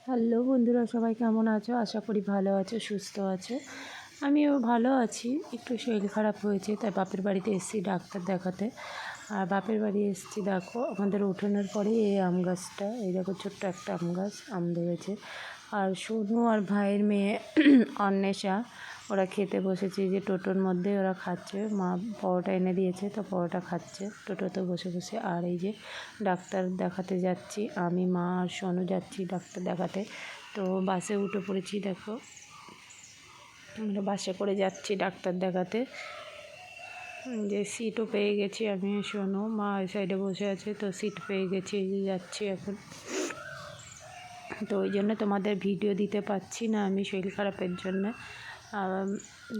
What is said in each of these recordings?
Hello বন্ধুরা, সবাই কেমন আছো? আশা করি ভালো আছো, সুস্থ আছো। আমিও ভালো আছি। একটু শরীর খারাপ হয়েছে, তাই বাপের বাড়িতে এসেছি ডাক্তার দেখাতে। আর বাপের বাড়ি এসেছি, দেখো আমাদের উঠোনের পরেই এই আম গাছটা। এই দেখো ছোট্ট একটা আম গাছ, আম ধরেছে। আর সোনু আর ভাইয়ের মেয়ে অন্বেষা ওরা খেতে বসেছে, যে টোটোর মধ্যে ওরা খাচ্ছে। মা পরোটা এনে দিয়েছে, তো পরোটা খাচ্ছে টোটোতে বসে বসে। আর এই যে ডাক্তার দেখাতে যাচ্ছি, আমি, মা আর সোনু যাচ্ছি ডাক্তার দেখাতে। তো বাসে উঠে পড়েছি, দেখো আমরা বাসে করে যাচ্ছি ডাক্তার দেখাতে। যে সিটও পেয়ে গেছি আমি, সোনু, মা ওই সাইডে বসে আছে, তো সিট পেয়ে গেছি, এই যে যাচ্ছি এখন। তো ওই জন্য তোমাদের ভিডিও দিতে পারছি না আমি, শরীর খারাপের জন্য।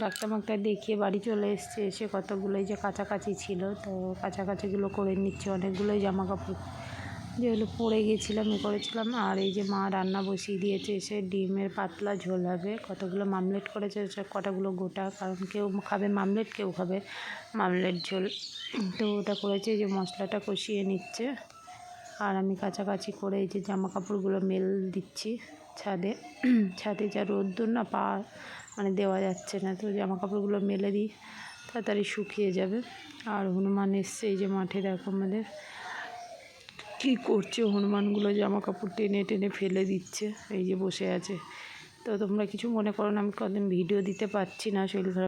ডাক্তার দেখিয়ে বাড়ি চলে এসছে। এসে কতগুলোই যে কাছাকাছি ছিল, তো কাছাকাছিগুলো করে নিচ্ছে। অনেকগুলোই জামা কাপড় যেগুলো পরে গেছিলাম করেছিলাম। আর এই যে মা রান্না বসিয়ে দিয়েছে, এসে ডিমের পাতলা ঝোল হবে। কতগুলো মামলেট করেছে, কতগুলো গোটা, কারণ কেউ খাবে মামলেট, কেউ খাবে মামলেট ঝোল। তো ওটা করেছে, যে মশলাটা কষিয়ে নিচ্ছে। আর আমি কাছাকাছি করে এই যে জামা কাপড়গুলো মেল দিচ্ছি ছাদে। ছাদে যা রোদ্দুর না, পা মানে দেওয়া যাচ্ছে না, তো জামা কাপড়গুলো মেলে দিই, তাড়াতাড়ি শুকিয়ে যাবে। আর হনুমান এসছে, এই যে মাঠে দেখো আমাদের কী করছে। হনুমানগুলো জামা কাপড় টেনে টেনে ফেলে দিচ্ছে, এই যে বসে আছে। তো তোমরা কিছু মনে করো না, আমি কদিন ভিডিও দিতে পারছি না, শরীর খারাপ।